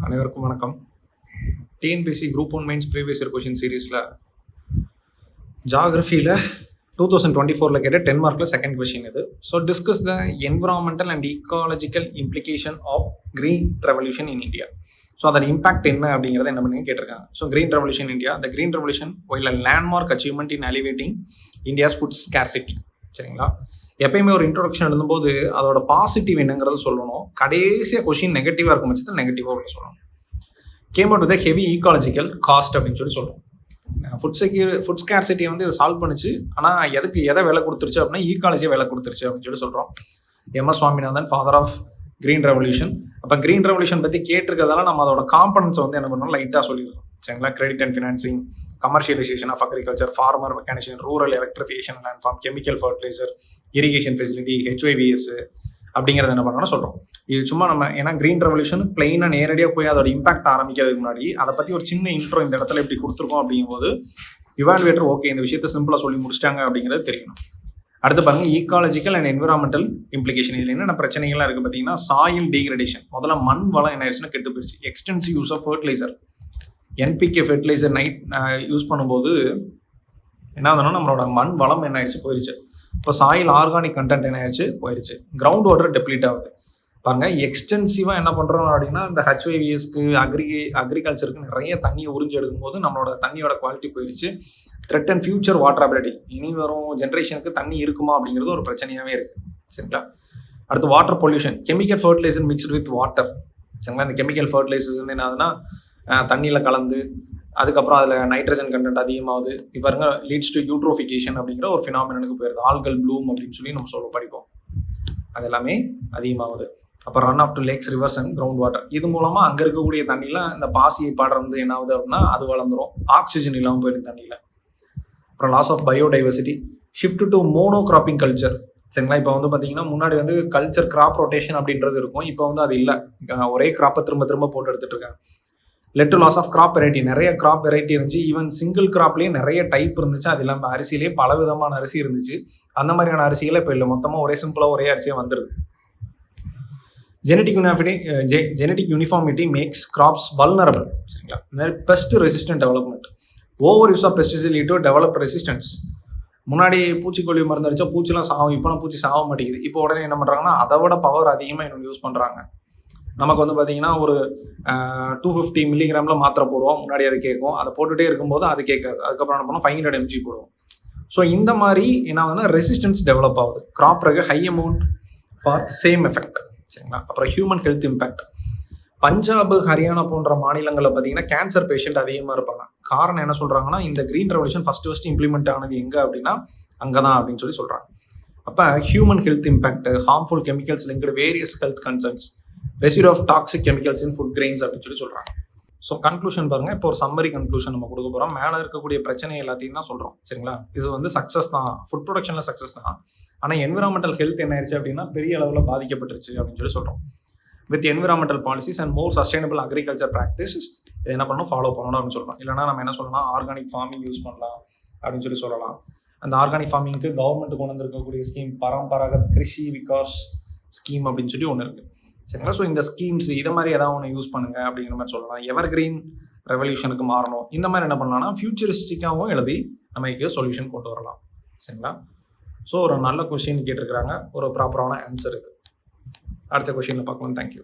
அனைவருக்கும் வணக்கம். TNPSC group 1 mains previous year question சீரீஸில் ஜாகிரஃபியில் 2024 கேட்ட 10 மார்க்கில் செகண்ட் கொஷின் இது. So discuss the environmental and ecological implication of green revolution in India. So அதோட இம்பாக்ட் என்ன அப்படிங்கிறத என்ன பண்ணி கேட்டிருக்காங்க. So green revolution India, the green revolution while landmark achievement in alleviating India's food scarcity. சரிங்களா? எப்பயுமே ஒரு இன்ட்ரோடக்ஷன் எழுதும்போது அதோட பாசிட்டிவ் என்னங்கிறத சொல்லணும். கடைசியாக கொஷின் நெகட்டிவாக இருக்கும் பட்சத்தில் நெகட்டிவாக சொல்லணும். Came out with heavy ecological cost அப்படின்னு சொல்கிறோம். ஃபுட் ஸ்கேர்சிட்டியை வந்து இதை சால்வ் பண்ணிச்சு. ஆனால் எதை விலை கொடுத்துருச்சு அப்படின்னா ஈக்காலஜியை விலை கொடுத்துருச்சு அப்படின்னு சொல்கிறோம். MS Swaminathan, father of green revolution. அப்போ கிரீன் ரெவல்யூஷன் பற்றி கேட்டிருக்கிறதால நம்ம அதோட காம்பனன்ஸை வந்து என்ன பண்ணணும், லைட்டாக சொல்லியிருக்கோம். சரிங்களா? Credit and financing, commercialisation of agriculture, farmer mechanisation, rural electrification, land farm, chemical fertiliser, irrigation facility, HYVS அப்படிங்கிறத என்ன பண்ணணும்னு சொல்கிறோம். இது சும்மா நம்ம ஏன்னா கிரீன் ரெவல்யூஷன் பிளெயினாக நேரடியாக போய் அதோட இம்பாக்ட் ஆரம்பிக்கிறதுக்கு முன்னாடி அதை பற்றி ஒரு சின்ன இன்ட்ரோ இந்த இடத்துல இப்படி கொடுத்துருக்கோம். அப்படிங்கும்போது இவாலுவேட்டர் ஓகே இந்த விஷயத்தை சிம்பிளாக சொல்லி முடிச்சிட்டாங்க அப்படிங்கிறது தெரியணும். அடுத்து பாருங்க, ஈக்காலஜிக்கல் அண்ட் என்விரான்மெண்டல் இம்ப்ளிகேஷன். இதில் என்னென்ன பிரச்சனைகள்லாம் இருக்குது பார்த்தீங்கன்னா, சாயில் டீக்ரடேஷன். முதல்ல மண் வளம் என்ன ஆயிடுச்சுன்னா கெட்டு போயிடுச்சு. Extensive use of fertiliser, NPK fertiliser use பண்ணும்போது என்ன ஆகுதுன்னா நம்மளோட மண் வளம் என்ன ஆயிடுச்சு, போயிடுச்சு. இப்போ சாயில் ஆர்கானிக் கண்டென்ட் என்ன ஆயிடுச்சு, போயிடுச்சு. கிரவுண்ட் வாட்டர் டெப்ளீட் ஆகுது. பாருங்க, எக்ஸ்டென்சிவாக என்ன பண்ணுறோம் அப்படின்னா இந்த HYVSக்கு அக்ரிகல்ச்சருக்கு நிறைய தண்ணியை உறிஞ்சி எடுக்கும்போது நம்மளோட தண்ணியோட குவாலிட்டி போயிடுச்சு. Thread and future water ability, இனி வரும் ஜென்ரேஷனுக்கு தண்ணி இருக்குமா அப்படிங்கிறது ஒரு பிரச்சனையாகவே இருக்குது. சரிங்களா? அடுத்து water pollution, chemical fertiliser mixed with water. சரிங்களா? இந்த கெமிக்கல் ஃபர்டிலைசர்ஸ் வந்து என்ன ஆகுதுன்னா தண்ணியில் கலந்து அதுக்கப்புறம் அதில் நைட்ரஜன் கண்டென்ட் அதிகமாகுது. இப்போ பாருங்க, லீட்ஸ் டு யூட்ரோஃபிகேஷன் அப்படிங்கிற ஒரு ஃபினாமினனுக்கு போயிருது. ஆல்கல் ப்ளூம் அப்படின்னு சொல்லி நம்ம படிப்போம். அது எல்லாமே அதிகமாகுது. அப்புறம் run off to lakes, rivers and ground water. இது மூலமாக அங்கே இருக்கக்கூடிய தண்ணியில் இந்த பாசியை படர்ந்து என்ன ஆகுது அப்படின்னா அது வளர்ந்துடும். ஆக்சிஜன் இல்லாமல் போயிடும் தண்ணியில். அப்புறம் loss of biodiversity, shift to monocropping culture. சரிங்களா? இப்போ வந்து பார்த்தீங்கன்னா முன்னாடி வந்து கல்ச்சர் கிராப் ரொட்டேஷன் அப்படின்றது இருக்கும். இப்போ வந்து அது இல்லை. ஒரே கிராப்பை திரும்ப போட்டு எடுத்துட்டு இருக்காங்க. Led to loss of crop variety. நிறைய கிராப் வெரைட்டி இருந்துச்சு. ஈவன் சிங்கிள் கிராப்லேயே நிறைய டைப் இருந்துச்சு. அது இல்லாமல் அரிசியிலேயே பல விதமான அரிசி இருந்துச்சு. அந்த மாதிரியான அரிசிகளை இப்போ இல்லை. மொத்தமாக ஒரே சிம்பிளாக ஒரே அரிசியாக வந்துடுது. Genetic uniformity makes crops vulnerable. சரிங்களா? இந்த மாதிரி pest resistant development. Over use of pesticide lead to develop resistance. முன்னாடி பூச்சிக்கொல்லி மருந்து அடிச்சா பூச்சிலாம் சாகும். இப்போலாம் பூச்சி சாக மாட்டேங்குது. இப்போ உடனே என்ன பண்ணுறாங்கன்னா அதை விட பவர் அதிகமாக இன்னொன்று யூஸ் பண்ணுறாங்க. நமக்கு வந்து பார்த்தீங்கன்னா ஒரு 250 மில்லிகிராமில் மாத்திரை போடுவோம். முன்னாடி அது கேட்கும். அதை போட்டுகிட்டே இருக்கும்போது அது கேட்காது. அதுக்கப்புறம் என்ன பண்ணுவோம், 500 mg போடுவோம். ஸோ இந்த மாதிரி என்ன ஆகுதுன்னா ரெசிஸ்டன்ஸ் டெவலப் ஆகுது. கிராப் ரக high amount for same effect. சரிங்களா? அப்புறம் human health impact. Punjab, Haryana போன்ற மாநிலங்களில் பார்த்தீங்கன்னா கேன்சர் பேஷண்ட் அதிகமாக இருப்பாங்க. காரணம் என்ன சொல்கிறாங்கன்னா, இந்த கிரீன் ரெவல்யூஷன் ஃபர்ஸ்ட் இம்ப்ளிமெண்ட் ஆனது எங்கே அப்படின்னா அங்கே தான் அப்படின்னு சொல்கிறாங்க. அப்போ human health impact, harmful chemicals linked various health concerns, residue of toxic chemicals in food grains அப்படின்னு சொல்கிறாங்க. ஸோ கன்க்ளூஷன் பாருங்கள். இப்போ ஒரு சம்மரி கன்க்ளூஷன் நம்ம கொடுக்க போகிறோம். மேலே இருக்கக்கூடிய பிரச்சனை எல்லாத்தையும் தான் சொல்கிறோம். சரிங்களா? இது வந்து சக்ஸஸ் தான், ஃபுட் ப்ரொடக்ஷனில் சக்ஸஸ் தான். ஆனால் என்விரான்மெண்டல் ஹெல்த் என்ன ஆயிடுச்சு அப்படின்னா பெரிய அளவில் பாதிக்கப்பட்டுருச்சு அப்படின்னு சொல்கிறோம். With environmental policies and more sustainable agriculture practices இதை என்ன பண்ணணும், ஃபாலோ பண்ணணும் அப்படின்னு சொல்கிறோம். இல்லைனா நம்ம என்ன சொல்லலாம், ஆர்கானிக் ஃபார்மிங் யூஸ் பண்ணலாம் அப்படின்னு சொல்லலாம். அந்த ஆர்கானிக் ஃபார்மிங்க்கு கவர்மெண்ட் கொண்டு வந்திருக்கக்கூடிய ஸ்கீம் பரம்பராகத் கிருஷி விகாஸ் ஸ்கீம் அப்படின்னு சொல்லி ஒன்று இருக்குது. சரிங்களா? ஸோ இந்த ஸ்கீம்ஸ் இதை மாதிரி ஏதாவது ஒன்று யூஸ் பண்ணுங்க அப்படிங்கிற மாதிரி சொல்லலாம். எவர் கிரீன் ரெவல்யூஷனுக்கு மாறணும். இந்த மாதிரி என்ன பண்ணலாம்னா ஃபியூச்சரிஸ்டிக்காகவும் எழுதி நமக்கு சொல்யூஷன் கொண்டு வரலாம். சரிங்களா? ஸோ ஒரு நல்ல கொஸ்டின் கேட்டிருக்கிறாங்க, ஒரு ப்ராப்பரான ஆன்சர் இது. அடுத்த கொஸ்டினில் பார்க்கலாம். தேங்க்யூ.